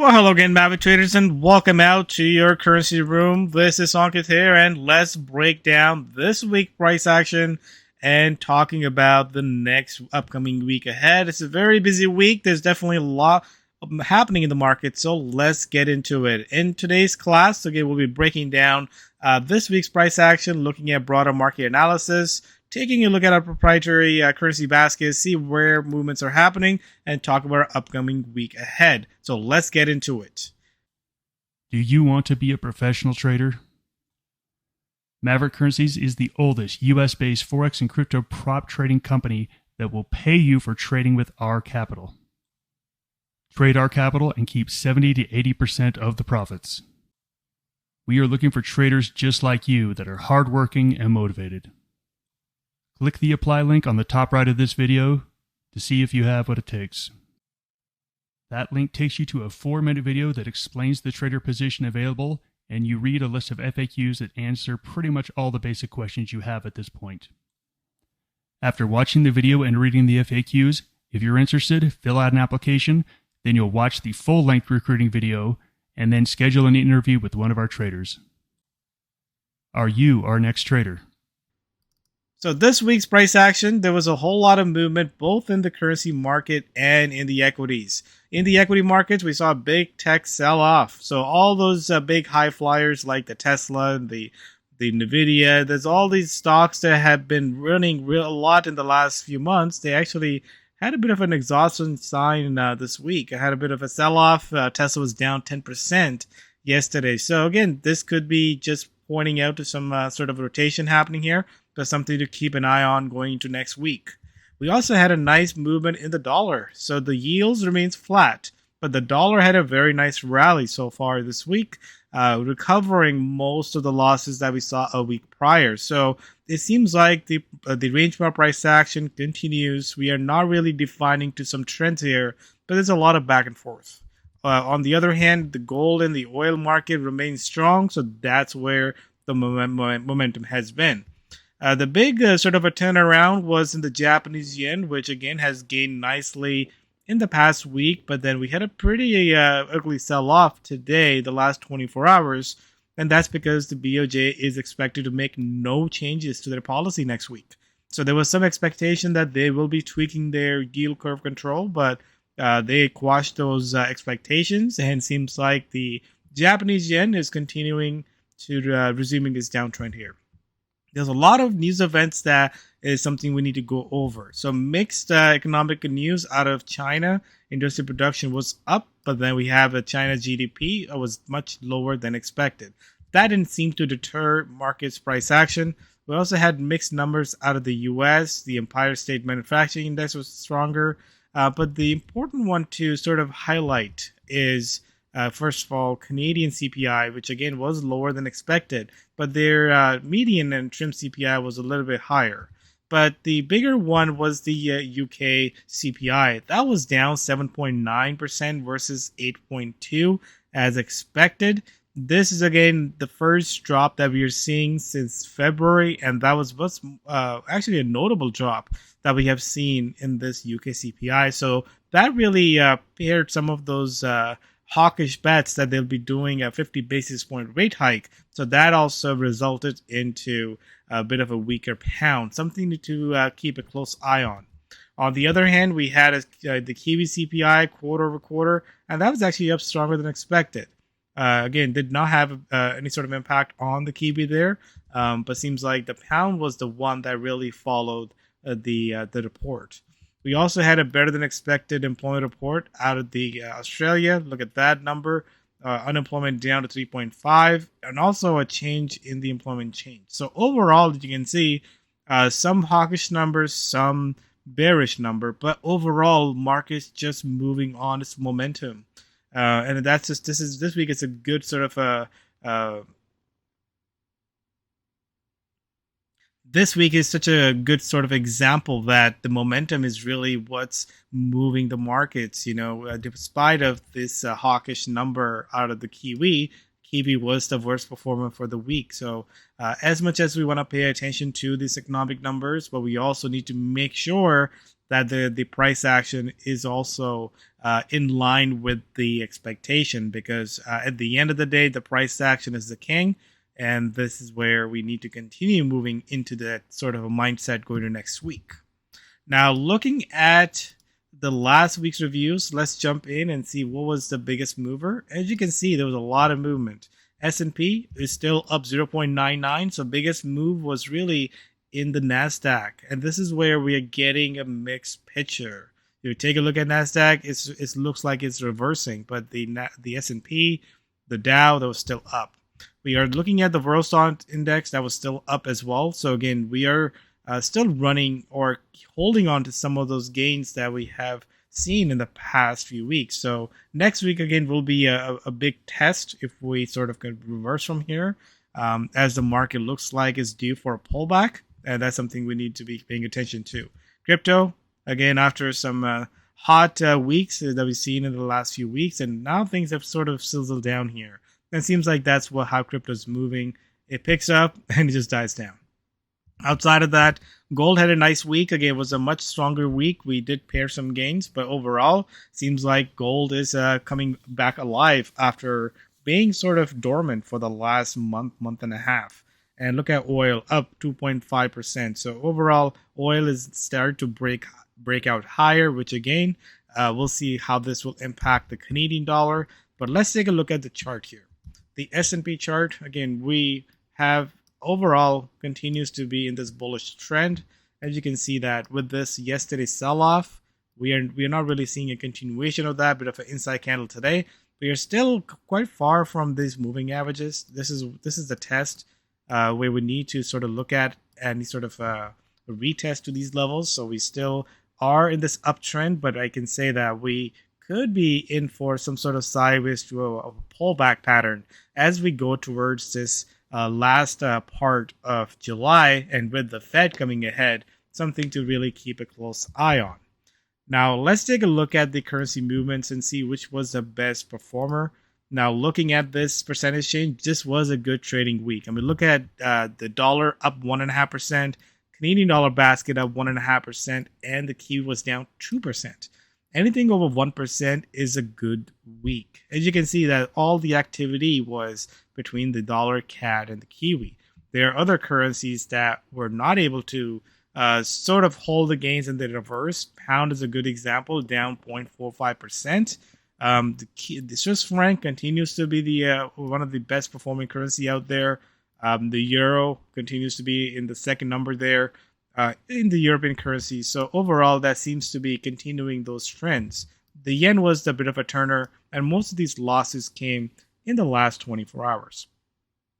Well, hello again, Maverick traders, and welcome out to your currency room. This is Ankit here, and let's break down this week price action and talking about the next upcoming week ahead. It's a very busy week. There's definitely a lot happening in the market, so let's get into it. In today's class, again, we'll be breaking down this week's price action, looking at broader market analysis, taking a look at our proprietary currency basket, see where movements are happening, and talk about our upcoming week ahead. So let's get into it. Do you want to be a professional trader? Maverick Currencies is the oldest US-based Forex and crypto prop trading company that will pay you for trading with our capital. Trade our capital and keep 70 to 80% of the profits. We are looking for traders just like you that are hardworking and motivated. Click the apply link on the top right of this video to see if you have what it takes. That link takes you to a 4-minute video that explains the trader position available, and you read a list of FAQs that answer pretty much all the basic questions you have at this point. After watching the video and reading the FAQs, if you're interested, fill out an application, then you'll watch the full-length recruiting video, and then schedule an interview with one of our traders. Are you our next trader? So this week's price action, there was a whole lot of movement both in the currency market and in the equities. In the equity markets, we saw a big tech sell-off. So all those big high flyers like the Tesla and the Nvidia, there's all these stocks that have been running a lot in the last few months. They actually had a bit of an exhaustion sign this week. I had a bit of a sell-off. Tesla was down 10% yesterday. So again, this could be just pointing out to some sort of rotation happening here. That's something to keep an eye on going into next week. We also had a nice movement in the dollar. So the yields remains flat, but the dollar had a very nice rally so far this week, recovering most of the losses that we saw a week prior. So it seems like the range bar price action continues. We are not really defining to some trends here, but there's a lot of back and forth. On the other hand, the gold and the oil market remains strong, so that's where the momentum has been. The big sort of a turnaround was in the Japanese yen, which again has gained nicely in the past week, but then we had a pretty ugly sell-off today, the last 24 hours, and that's because the BOJ is expected to make no changes to their policy next week. So there was some expectation that they will be tweaking their yield curve control, but they quashed those expectations, and it seems like the Japanese yen is continuing to resuming its downtrend here. There's a lot of news events that is something we need to go over. So mixed economic news out of China. Industrial production was up, but then we have a China GDP was much lower than expected. That didn't seem to deter markets price action. We also had mixed numbers out of the US. The Empire State Manufacturing Index was stronger. But the important one to sort of highlight is first of all, Canadian CPI, which again was lower than expected, but their median and trim CPI was a little bit higher. But the bigger one was the UK CPI. That was down 7.9% versus 8.2% as expected. This is again the first drop that we are seeing since February, and that was actually a notable drop that we have seen in this UK CPI. So that really paired some of those hawkish bets that they'll be doing a 50 basis point rate hike. So that also resulted into a bit of a weaker pound, something to keep a close eye on. On the other hand, we had the Kiwi CPI quarter over quarter, and that was actually up stronger than expected. Again, did not have any sort of impact on the Kiwi there, but seems like the pound was the one that really followed the report. We also had a better than expected employment report out of the Australia. Look at that number. Unemployment down to 3.5, and also a change in the employment change. So overall, as you can see, some hawkish numbers, some bearish number, but overall, markets just moving on its momentum. And that's just this week. It's a good sort of this week is such a good sort of example that the momentum is really what's moving the markets. You know, despite of this hawkish number out of the Kiwi was the worst performer for the week. So as much as we want to pay attention to these economic numbers, but we also need to make sure that the price action is also in line with the expectation, because at the end of the day, the price action is the king. And this is where we need to continue moving into that sort of a mindset going to next week. Now, looking at the last week's reviews, let's jump in and see what was the biggest mover. As you can see, there was a lot of movement. S&P is still up 0.99, so biggest move was really in the Nasdaq, and this is where we are getting a mixed picture. You take a look at Nasdaq; it looks like it's reversing, but the S&P, the Dow, that was still up. We are looking at the Eurostat index that was still up as well. So again, we are still running or holding on to some of those gains that we have seen in the past few weeks. So next week again will be a big test if we sort of could reverse from here, as the market looks like is due for a pullback, and that's something we need to be paying attention to. Crypto again, after some hot weeks that we've seen in the last few weeks, and now things have sort of sizzled down here. And it seems like that's how crypto is moving. It picks up and it just dies down. Outside of that, gold had a nice week. Again, it was a much stronger week. We did pair some gains, but overall, seems like gold is coming back alive after being sort of dormant for the last month and a half. And look at oil, up 2.5%. So overall, oil is started to break out higher, which again, we'll see how this will impact the Canadian dollar. But let's take a look at the chart here. The S&P chart, again, we have overall continues to be in this bullish trend. As you can see that with this yesterday's sell-off, we are not really seeing a continuation of that, bit of an inside candle today. We are still quite far from these moving averages. This is the test where we need to sort of look at any sort of a retest to these levels. So we still are in this uptrend, but I can say that we could be in for some sort of sideways to a pullback pattern as we go towards this last part of July, and with the Fed coming ahead, something to really keep a close eye on. Now, let's take a look at the currency movements and see which was the best performer. Now, looking at this percentage change, this was a good trading week. I mean, look at the dollar up 1.5%, Canadian dollar basket up 1.5%, and the Kiwi was down 2%. Anything over 1% is a good week. As you can see that all the activity was between the dollar, CAD, and the Kiwi. There are other currencies that were not able to sort of hold the gains in the reverse. Pound is a good example, down 0.45%. The Swiss franc continues to be the one of the best performing currency out there. The euro continues to be in the second number there. In the European currencies. So overall, that seems to be continuing those trends. The yen was a bit of a turner, and most of these losses came in the last 24 hours.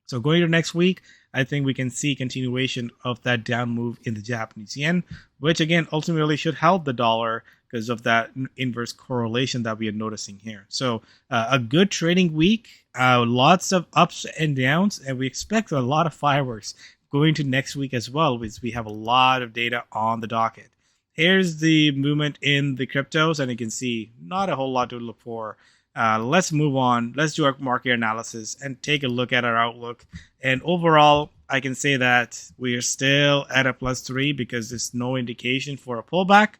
So going to next week, I think we can see continuation of that down move in the Japanese yen, which again ultimately should help the dollar because of that inverse correlation that we are noticing here. So a good trading week, lots of ups and downs, and we expect a lot of fireworks going to next week as well, because we have a lot of data on the docket. Here's the movement in the cryptos, and you can see not a whole lot to look for. Let's move on. Let's do our market analysis and take a look at our outlook. And overall, I can say that we are still at a +3 because there's no indication for a pullback.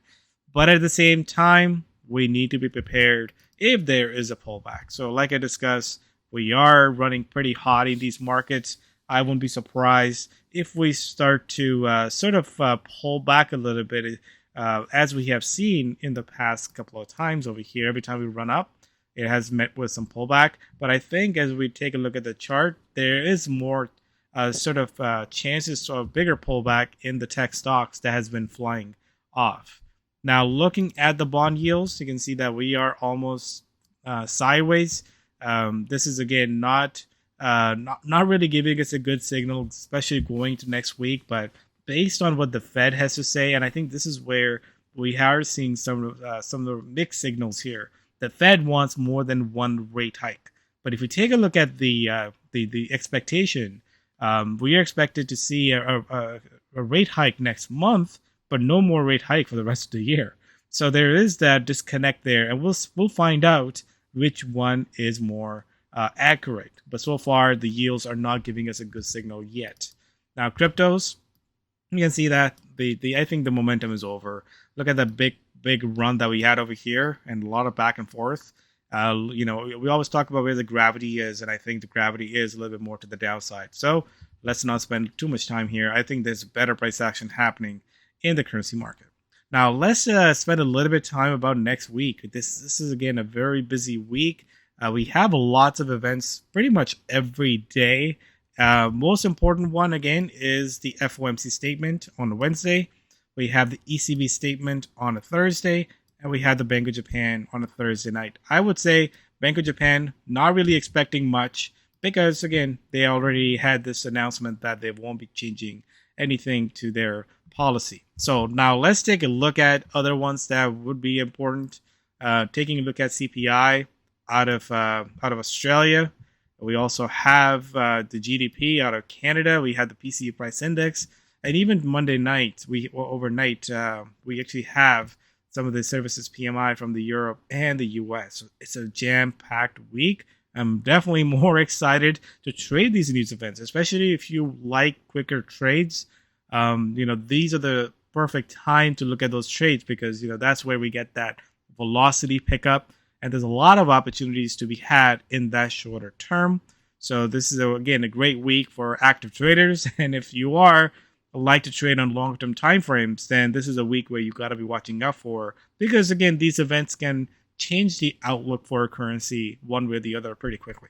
But at the same time, we need to be prepared if there is a pullback. So like I discussed, we are running pretty hot in these markets. I won't be surprised if we start to sort of pull back a little bit, as we have seen in the past couple of times over here. Every time we run up, it has met with some pullback. But I think as we take a look at the chart, there is more sort of chances for a bigger pullback in the tech stocks that has been flying off. Now, looking at the bond yields, you can see that we are almost sideways. This is again not really giving us a good signal, especially going to next week. But based on what the Fed has to say, and I think this is where we are seeing some of the mixed signals here. The Fed wants more than one rate hike, but if we take a look at the expectation, we are expected to see a rate hike next month, but no more rate hike for the rest of the year. So there is that disconnect there, and we'll find out which one is more accurate. But so far, the yields are not giving us a good signal yet. Now, cryptos, you can see that the I think the momentum is over. Look at that big run that we had over here, and a lot of back and forth. We always talk about where the gravity is, and I think the gravity is a little bit more to the downside. So let's not spend too much time here. I think there's better price action happening in the currency market. Now let's spend a little bit of time about next week. This is again a very busy week. We have lots of events pretty much every day. Most important one again is the FOMC statement on Wednesday. We have the ECB statement on a Thursday, and we had the Bank of Japan on a Thursday night. I would say Bank of Japan not really expecting much because again they already had this announcement that they won't be changing anything to their policy. So now let's take a look at other ones that would be important. Taking a look at CPI out of Australia. We also have the GDP out of Canada. We had the PCE price index, and even Monday night, overnight, we actually have some of the services PMI from the Europe and the US. So it's a jam-packed week. I'm definitely more excited to trade these news events, especially if you like quicker trades. These are the perfect time to look at those trades because that's where we get that velocity pickup, and there's a lot of opportunities to be had in that shorter term. So this is again a great week for active traders, and if you like to trade on long-term time frames, then this is a week where you got to be watching out for, because again these events can change the outlook for a currency one way or the other pretty quickly.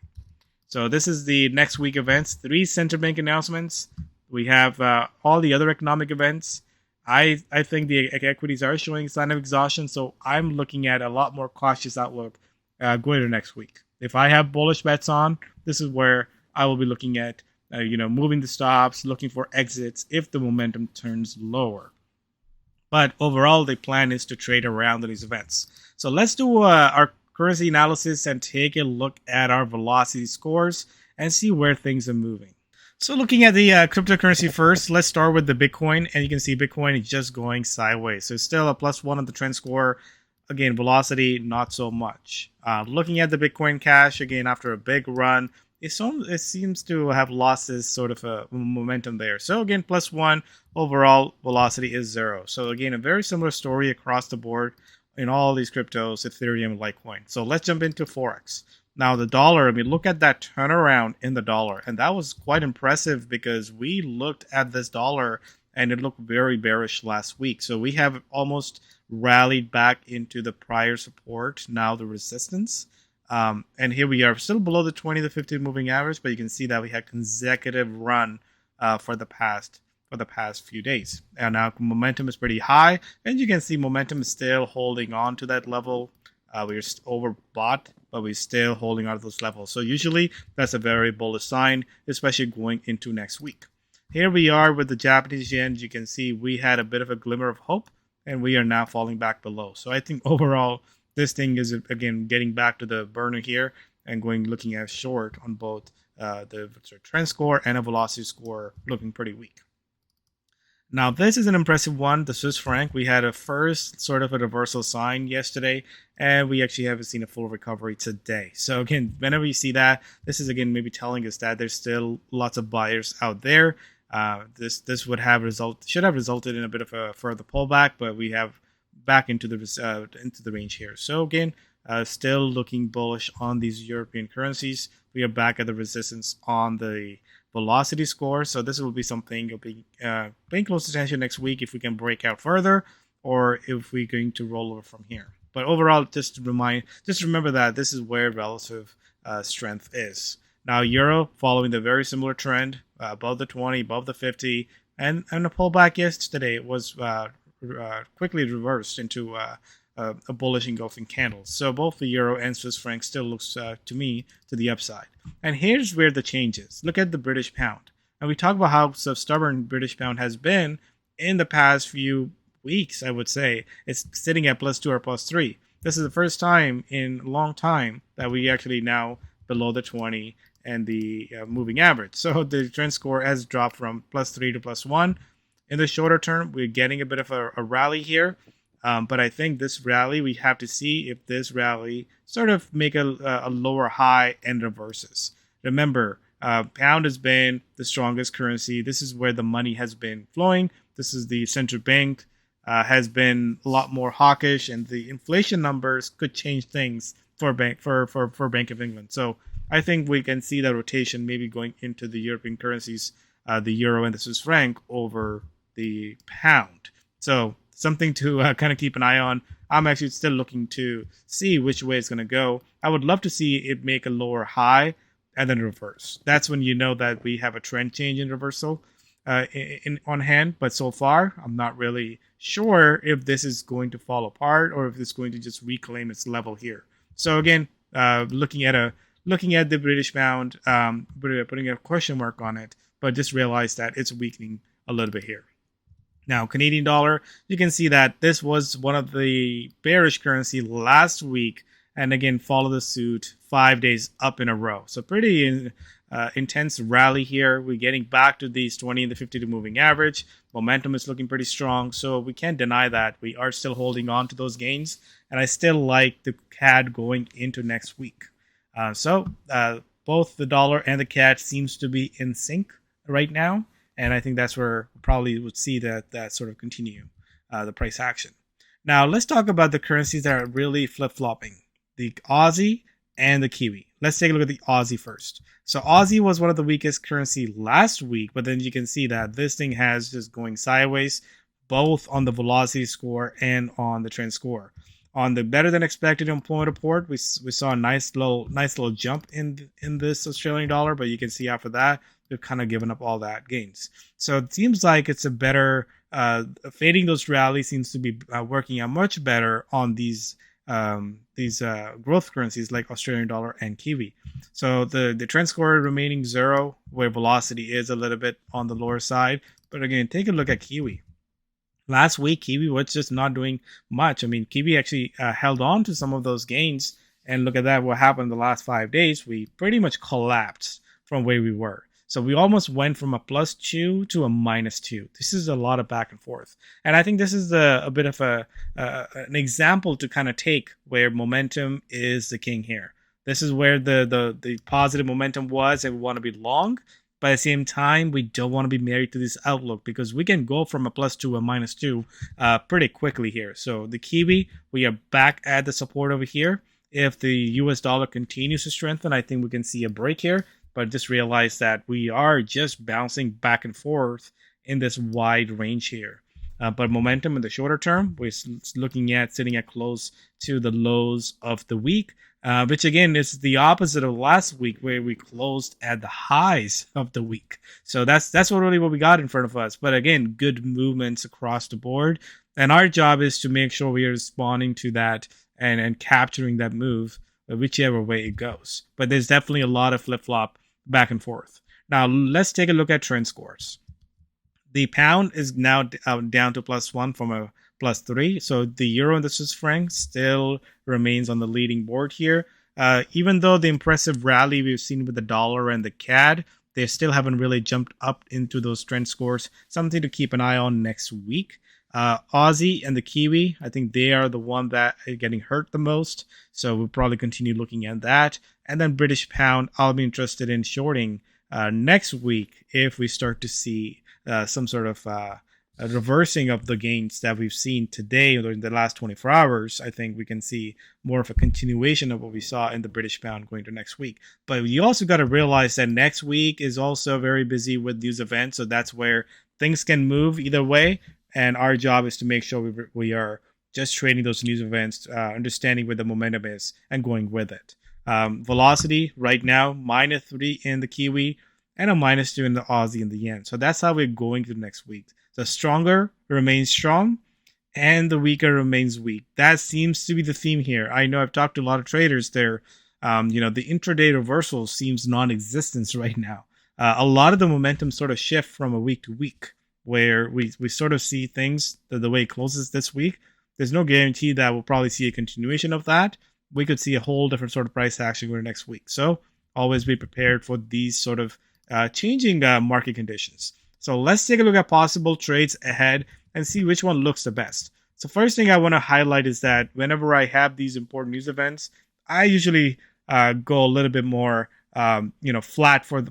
So this is the next week events. 3 central bank announcements. We have all the other economic events. I think the equities are showing sign of exhaustion, so I'm looking at a lot more cautious outlook going to next week. If I have bullish bets on, this is where I will be looking at moving the stops, looking for exits if the momentum turns lower. But overall, the plan is to trade around these events. So let's do our currency analysis and take a look at our velocity scores and see where things are moving. So looking at the cryptocurrency first, let's start with the Bitcoin, and you can see Bitcoin is just going sideways. So it's still a +1 on the trend score. Again, velocity, not so much. Looking at the Bitcoin Cash, again, after a big run, it seems to have lost this sort of a momentum there. So again, +1, overall velocity is 0. So again, a very similar story across the board in all these cryptos, Ethereum and Litecoin. So let's jump into Forex. Now the dollar, look at that turnaround in the dollar, and that was quite impressive because we looked at this dollar and it looked very bearish last week. So we have almost rallied back into the prior support, now the resistance. And here we are still below the 20 to 50 moving average, but you can see that we had consecutive run for the past few days. And now momentum is pretty high, and you can see momentum is still holding on to that level. We're overbought, but we're still holding on to those levels. So usually that's a very bullish sign, especially going into next week. Here we are with the Japanese yen. You can see we had a bit of a glimmer of hope, and we are now falling back below. So I think overall, this thing is, again, getting back to the burner here and looking at short on both the trend score and a velocity score looking pretty weak. Now, this is an impressive one, the Swiss franc. We had a first sort of a reversal sign yesterday, and we actually haven't seen a full recovery today. So again, whenever you see that, this is again maybe telling us that there's still lots of buyers out there. This should have resulted in a bit of a further pullback, but we have back into the range here. So again, still looking bullish on these European currencies. We are back at the resistance on the velocity score. So this will be something you'll be paying close attention next week if we can break out further, or if we're going to roll over from here. But overall, just remember that this is where relative strength is. Now, euro following the very similar trend, above the 20, above the 50, and a pullback yesterday was quickly reversed into a bullish engulfing candle. So both the euro and Swiss franc still looks to me to the upside. And here's where the change is. Look at the British pound. And we talk about how stubborn British pound has been in the past few weeks, I would say. It's sitting at +2 or +3. This is the first time in a long time that we actually now below the 20 and the moving average. So the trend score has dropped from +3 to +1. In the shorter term, we're getting a bit of a rally here. But I think this rally, we have to see if this rally sort of make a lower high and reverses. Remember, Pound has been the strongest currency. This is where the money has been flowing. This is the central bank has been a lot more hawkish, and the inflation numbers could change things for Bank of England. So I think we can see that rotation maybe going into the European currencies, the euro and the Swiss franc over the pound. So something to kind of keep an eye on. I'm actually still looking to see which way it's going to go. I would love to see it make a lower high and then reverse. That's when you know that we have a trend change in reversal on hand. But so far, I'm not really sure if this is going to fall apart or if it's going to just reclaim its level here. So again, looking at the British pound, putting a question mark on it, but just realize that it's weakening a little bit here. Now, Canadian dollar, you can see that this was one of the bearish currency last week, and again, follow the suit 5 days up in a row. So pretty intense rally here. We're getting back to these 20 and the 52 moving average. Momentum is looking pretty strong, so we can't deny that. We are still holding on to those gains, and I still like the CAD going into next week. So both the dollar and the CAD seems to be in sync right now. And I think that's where we probably would see that sort of continue the price action. Now, let's talk about the currencies that are really flip-flopping. The Aussie and the Kiwi. Let's take a look at the Aussie first. So Aussie was one of the weakest currency last week, but then you can see that this thing has just going sideways, both on the velocity score and on the trend score. On the better than expected employment report, we saw a nice little jump in this Australian dollar, but you can see after that, we've kind of given up all that gains. So it seems like it's a better fading those rallies seems to be working out much better on these growth currencies like Australian dollar and Kiwi. So the trend score remaining 0, where velocity is a little bit on the lower side. But again, take a look at Kiwi. Last week, Kiwi was just not doing much. I mean, Kiwi actually held on to some of those gains. And look at that, what happened in the last 5 days. We pretty much collapsed from where we were. So we almost went from a +2 to a -2. This is a lot of back and forth. And I think this is a bit of an example to kind of take where momentum is the king here. This is where the positive momentum was, and we want to be long. But at the same time, we don't want to be married to this outlook because we can go from a +2 to a -2 pretty quickly here. So the Kiwi, we are back at the support over here. If the US dollar continues to strengthen, I think we can see a break here. But just realize that we are just bouncing back and forth in this wide range here. But momentum in the shorter term, we're looking at sitting at close to the lows of the week, which again is the opposite of last week where we closed at the highs of the week. So that's really what we got in front of us. But again, good movements across the board. And our job is to make sure we are responding to that and capturing that move, whichever way it goes. But there's definitely a lot of flip-flop back and forth. Now, let's take a look at trend scores. The pound is now down to +1 from a +3. So the euro and the Swiss franc still remains on the leading board here. Even though the impressive rally we've seen with the dollar and the CAD, they still haven't really jumped up into those trend scores. Something to keep an eye on next week. Aussie and the Kiwi, I think they are the one that are getting hurt the most. So we'll probably continue looking at that. And then British pound, I'll be interested in shorting next week if we start to see some sort of a reversing of the gains that we've seen today or in the last 24 hours. I think we can see more of a continuation of what we saw in the British pound going to next week. But you also got to realize that next week is also very busy with news events. So that's where things can move either way. And our job is to make sure we are just trading those news events, understanding where the momentum is and going with it. Velocity right now, -3 in the Kiwi and a -2 in the Aussie and the yen. So that's how we're going to next week. The stronger remains strong and the weaker remains weak. That seems to be the theme here. I know I've talked to a lot of traders there. The intraday reversal seems non-existent right now. A lot of the momentum sort of shift from a week to week where we sort of see things the way it closes this week. There's no guarantee that we'll probably see a continuation of that. We could see a whole different sort of price action going next week. So always be prepared for these sort of changing market conditions. So let's take a look at possible trades ahead and see which one looks the best. So first thing I want to highlight is that whenever I have these important news events, I usually go a little bit more flat for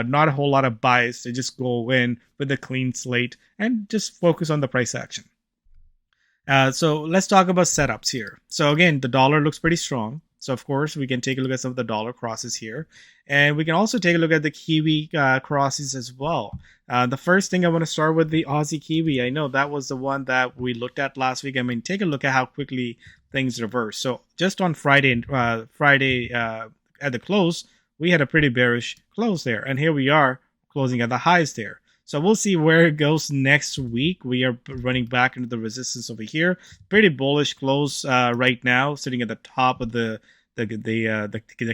not a whole lot of bias. They just go in with a clean slate and just focus on the price action. So let's talk about setups here. So again, the dollar looks pretty strong. So of course, we can take a look at some of the dollar crosses here. And we can also take a look at the Kiwi crosses as well. The first thing I want to start with the Aussie Kiwi. I know that was the one that we looked at last week. I mean, take a look at how quickly things reverse. So just on Friday at the close, we had a pretty bearish close there. And here we are closing at the highs there. So we'll see where it goes next week. We are running back into the resistance over here. Pretty bullish close right now, sitting at the top of the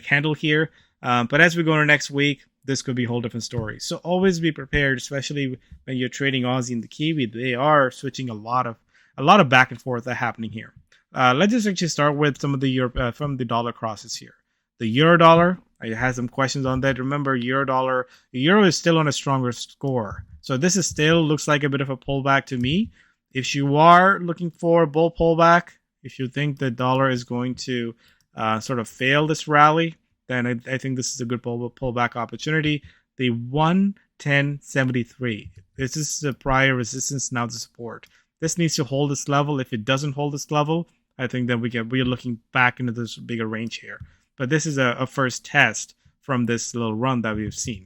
candle here. But as we go into next week, this could be a whole different story. So always be prepared, especially when you're trading Aussie and the Kiwi. They are switching a lot of back and forth happening here. Let's just actually start with some of the from the dollar crosses here. The euro dollar, I had some questions on that. Remember, euro dollar, the euro is still on a stronger score. So this is still looks like a bit of a pullback to me. If you are looking for a bull pullback, if you think the dollar is going to sort of fail this rally, then I think this is a good pullback opportunity. The 110.73. This is the prior resistance, now the support. This needs to hold this level. If it doesn't hold this level, I think that we are looking back into this bigger range here. But this is a first test from this little run that we've seen.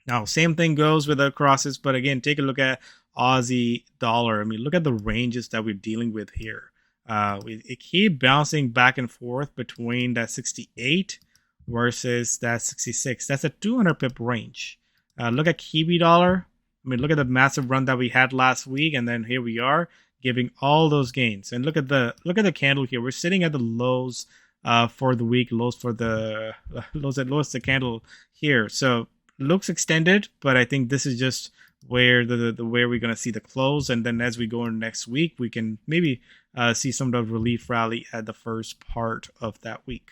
Now, same thing goes with the crosses, but again, take a look at Aussie dollar. I mean, look at the ranges that we're dealing with here. It keep bouncing back and forth between that 68 versus that 66. That's a 200 pip range. Look at Kiwi dollar. I mean, look at the massive run that we had last week, and then here we are giving all those gains. And look at the candle here. We're sitting at the lows for the week, lows for the lowest the candle here. So looks extended, but I think this is just where where we're gonna see the close, and then as we go in next week, we can maybe see some of the relief rally at the first part of that week.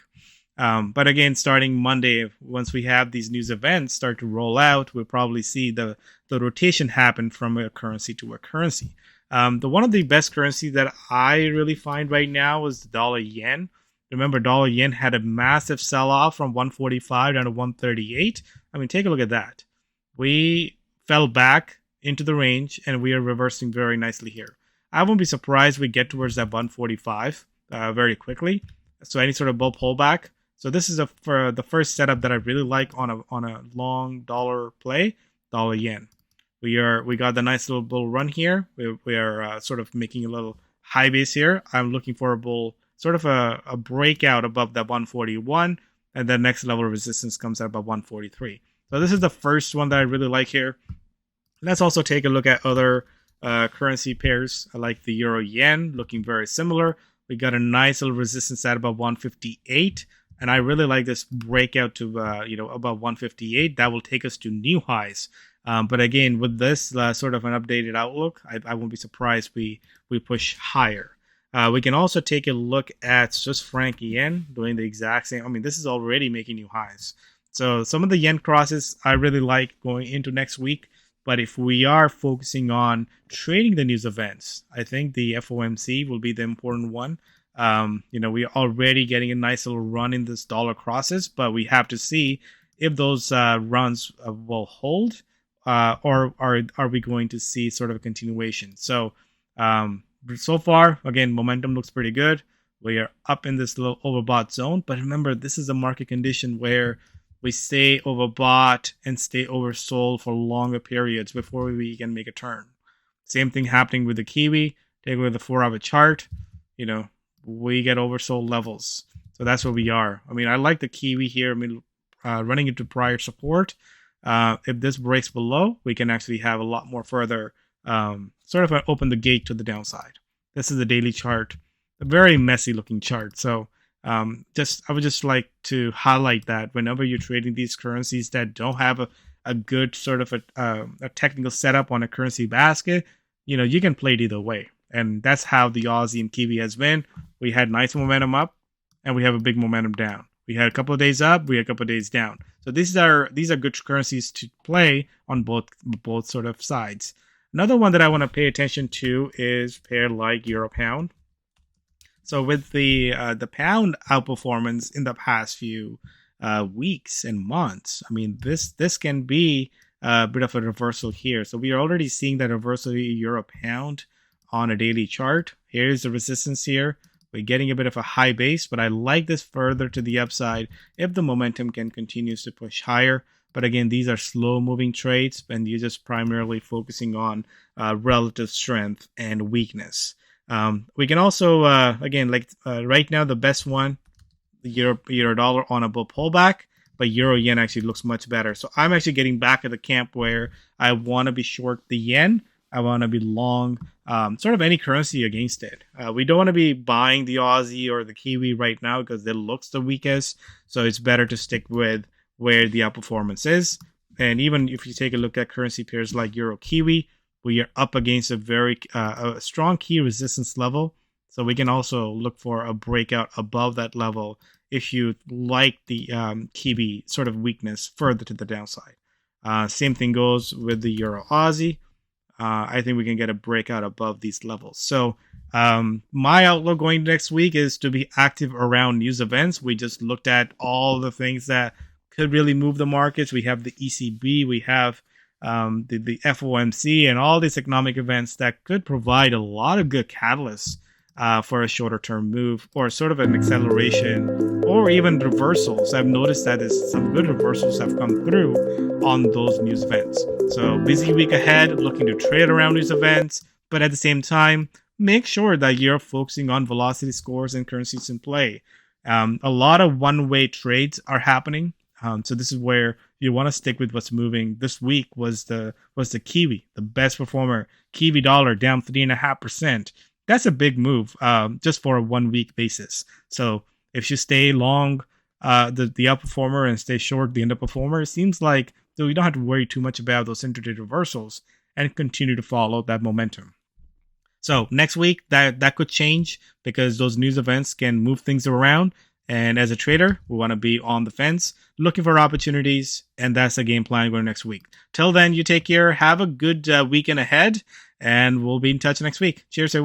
But again, starting Monday, once we have these news events start to roll out, we'll probably see the rotation happen from a currency to a currency. One of the best currencies that I really find right now is the dollar yen. Remember, dollar yen had a massive sell-off from 145 down to 138. I mean, take a look at that. We fell back into the range, and we are reversing very nicely here. I won't be surprised we get towards that 145 very quickly. So any sort of bull pullback. So this is for the first setup that I really like on a long dollar play, dollar yen. We got the nice little bull run here. We are sort of making a little high base here. I'm looking for a bull, sort of a breakout above that 141, and then next level of resistance comes out about 143. So this is the first one that I really like here. Let's also take a look at other currency pairs. I like the euro yen, looking very similar. We got a nice little resistance at about 158, and I really like this breakout to about 158. That will take us to new highs. But again, with this sort of an updated outlook, I won't be surprised we push higher. We can also take a look at Swiss franc yen doing the exact same. I mean, this is already making new highs. So some of the yen crosses I really like going into next week. But if we are focusing on trading the news events, I think the FOMC will be the important one. We're already getting a nice little run in this dollar crosses, but we have to see if those runs will hold, or are we going to see sort of a continuation. So far, again, momentum looks pretty good. We are up in this little overbought zone, but remember, this is a market condition where we stay overbought and stay oversold for longer periods before we can make a turn. Same thing happening with the Kiwi. Take a look at the 4-hour chart. We get oversold levels. So that's where we are. I mean, I like the Kiwi here. I mean, running into prior support. If this breaks below, we can actually have a lot more further sort of open the gate to the downside. This is the daily chart. A very messy looking chart. So I would just like to highlight that whenever you're trading these currencies that don't have a good sort of a technical setup on a currency basket, you can play it either way. And that's how the Aussie and Kiwi has been. We had nice momentum up, and we have a big momentum down. We had a couple of days up, we had a couple of days down. So these are good currencies to play on both sort of sides. Another one that I want to pay attention to is pair like Euro Pound. So with the pound outperformance in the past few weeks and months. I mean, this can be a bit of a reversal here. So we are already seeing that reversal euro pound on a daily chart. Here's the resistance here. We're getting a bit of a high base, but I like this further to the upside if the momentum can continues to push higher. But again, these are slow moving trades, and you're just primarily focusing on relative strength and weakness. We can also, again, right now, the best one, the euro dollar on a bull pullback, but euro yen actually looks much better. So I'm actually getting back at the camp where I want to be short the yen. I want to be long sort of any currency against it. We don't want to be buying the Aussie or the Kiwi right now because it looks the weakest. So it's better to stick with where the outperformance is. And even if you take a look at currency pairs like Euro Kiwi, we are up against a very a strong key resistance level. So we can also look for a breakout above that level if you like the Kiwi sort of weakness further to the downside. Same thing goes with the Euro Aussie. I think we can get a breakout above these levels. So my outlook going next week is to be active around news events. We just looked at all the things that could really move the markets. We have the ECB, we have the FOMC, and all these economic events that could provide a lot of good catalysts for a shorter term move or sort of an acceleration or even reversals. I've noticed that some good reversals have come through on those news events. So busy week ahead, looking to trade around news events, but at the same time, make sure that you're focusing on velocity scores and currencies in play. A lot of one-way trades are happening. So this is where you want to stick with what's moving. This week was the Kiwi, the best performer. Kiwi dollar down 3.5%. That's a big move just for a 1 week basis. So if you stay long the outperformer and stay short the underperformer, it seems like we don't have to worry too much about those intraday reversals and continue to follow that momentum. So next week that could change because those news events can move things around. And as a trader, we want to be on the fence, looking for opportunities, and that's the game plan going next week. Till then, you take care. Have a good weekend ahead, and we'll be in touch next week. Cheers, everyone.